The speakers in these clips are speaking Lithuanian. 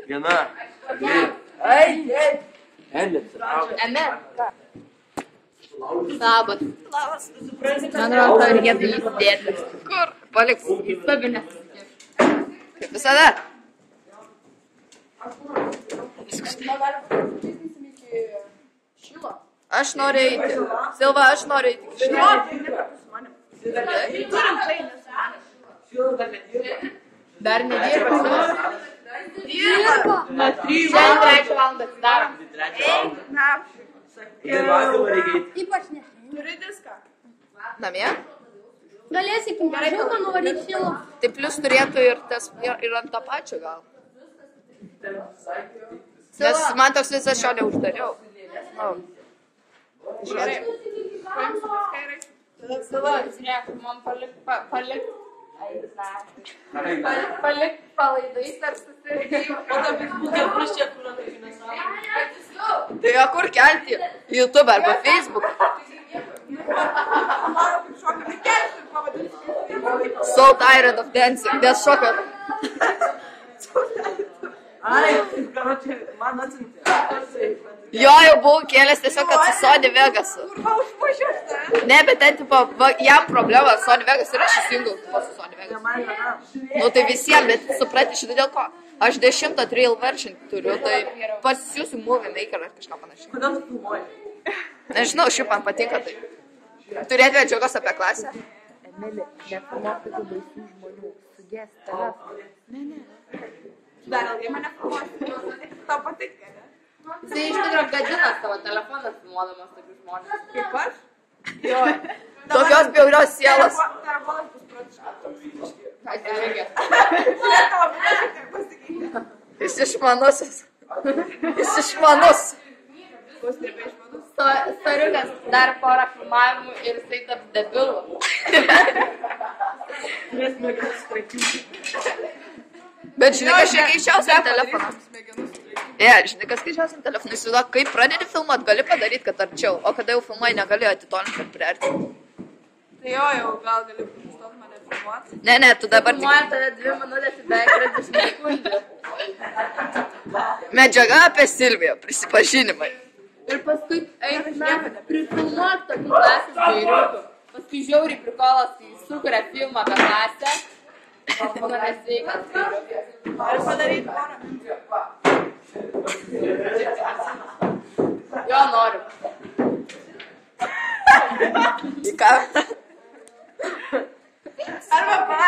Viena. Dvi. Elis. Labas. Man atrodo, tau reikėtų įsidėti. Kur? Paliks. Įstabinės. Kaip visada. Aš noriu eiti. Silva, aš noriu eiti. Dar nedirba. Dirba. Šiandien 3 valandą atsidarom. Ypač ne. Turi diską. Namie? Galėsi iki mažiuko nuvaryti filmą. Tai plus turėtų ir ant to pačio gal. Nes man toks visas šio neuždariau. Gerai. Paimsiu diską ir eisiu. Savo, žiūrėk, man palik palaidai tarp susirgėjimų. Tai jo kur kelti? YouTube arba Facebook. So tired of dancing. Dėl šokio. Ai, karočiui, man atsintė. Jo jau buvau kėlęs tiesiog, kad su Sony Vegasu. Ne, bet ten, tipo, jam problema, Sony Vegas ir aš įsijungiau su Sony Vegas. Nu, tai visiems, bet suprati šitą dėl ko. Aš 10 trial version turiu, tai pasisiūsiu Movie Maker ar kažką panašiai. Kodėl tu filmuoji? Nežinau, šiaip man patinka tai. Turėti medžiagos apie klasę? Emilė, nefilmuok tokių baisių žmonių. Sudės telefoną. Dar ilgai mane filmuosi. Tau patinka, ne? Jisai iš tikrųjų gadina savo telefoną filmuodamas tokius žmonės. Kaip aš? Jo. Tokios bjaurios sielos. Telefonas bus protiškas. Ką jis reikia? Jis išmanusis. Jis išmanus. Bus nebeišmanus. Storiukas dar porą filmavimų ir jisai taps debilu. Turėsime gal sutrakyti. Bet žinai, kas čia keičiausiam telefoną. Žinai, kas keičiausiam telefoną. Įsivaizduok, kaip pradedi filmuot, gali padaryti, kad arčiau. O kada jau filmai negali atitolinti ir priartinti. Tai jo, jau gal gali pristot mane filmuoti. Ne, tu dabar tik... Filmuoja tada 2 minutės ir beveik 30 sekundžių. Medžiaga apie Silviją, prisipažinimai. Ir paskui eina prifilmuot tokių klasės vairiukų. Paskui žiauriai prikolas, kai sukuria filmą apie klasę. Būna nesveikas vairiukas. Noriu padaryti porą. Jo noriu. Į ką? Arba pa,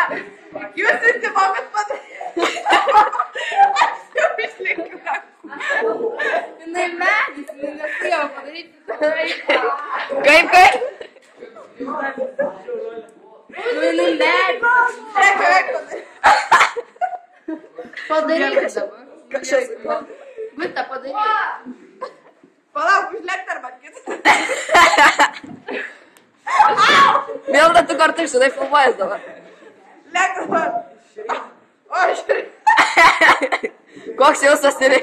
jūs visi mokat padaryti. Aš jau išlinkiu rankų. Jinai medis, jinai nesuėjo padaryti. Kaip? Nu, jinai medis. Padaryti dabar. Kažkas. Gulta, padaryti. Palauk, užlėkti arba kitą. Milda, tu kartu išsidai filmuojas dabar. Lėk dabar. O, žiūrėk. Koks jausas ir...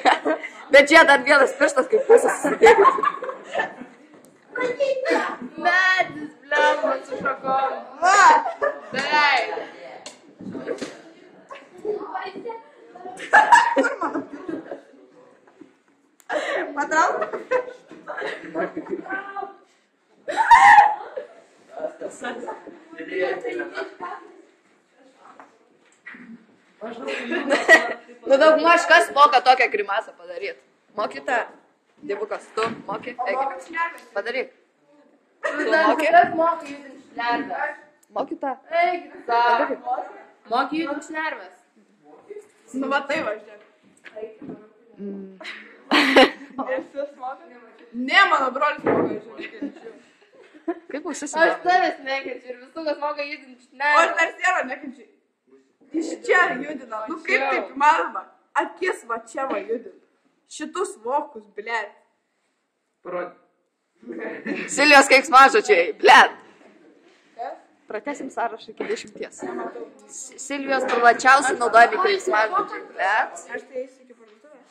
Bet čia dar vienas pirštas kaip pusės susidėti. Medis, blemba, su šakom. Va. Beveik. Patrauk. Nu daugmaž kas moka tokią grimasą padaryti? Moki tą? Dievukas, tu moki? Eik. Padaryk. Tu moki? Kas moka judinti šnerves? Moki tą? Eik, moka judinti šnerves. Nu, va tai va, žiūrėk. Visus moka? Ne, mano brolis moka, žiūrėk. Kaip Aš užsisimė? tavęs nekenčiu ir visų, kas moka judinti O aš šnerves. dar sieną nekenčiu. Iš čia judina. Nu, kaip taip įmanoma? Akis va čia va judina. Šitus vokus, blėt. Parodė. Silvijos keiksmažodžiai, blėt. Pratesim sąrašą iki 10. Silvijos plačiausiai naudojami keiksmažodžiai, blėt. Aš tai eisiu iki parduotuvės.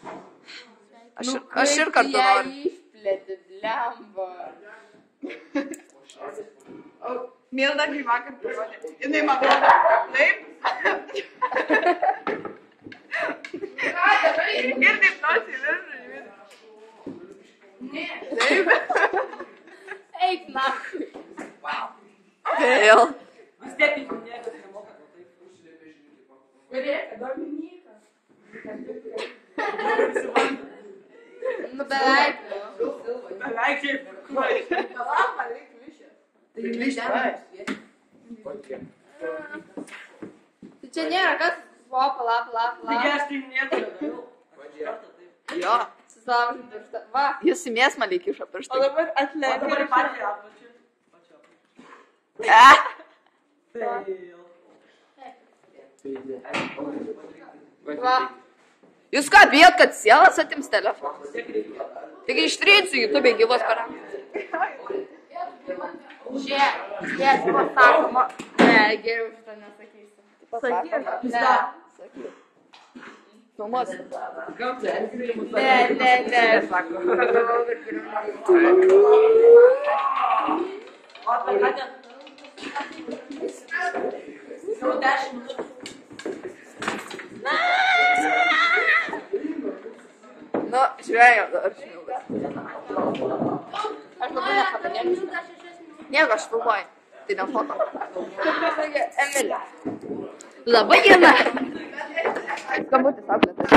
Aš ir kartu noriu. Ją išplėti, blemba. Milda, kai vakar parodė. Jinai man rodo. Taip. Nu, beveik. Beveik šiaip. Palauk, reikia klišė. Tai čia nėra, kas? O, pala. Taigi aš tai nieko nedariau. Jo. Susilaužim pirštą. Va. Jis į mėsmą lygišo O pirštą. dabar O atleidžiu. dabar pačią apačią. Va. Jūs ką, bijot, kad sielas atims telefoną? Taigi ištrinsiu YouTube gyvos paramus. Žiūrėk, jis pasakoma. Ne, geriau šitą nesakysiu. Sakyk. Ne. Filmuos. Ne. Sako. O apie ką ten? Jau 10 minučių. Nu, žiūrėjau, dabar šmiugas. Aš labai nepatinėsiu. Nieko, aš filmuoju. Tai ne foto. Taigi, Emilė. Labai gina. Skambutis auklėtas.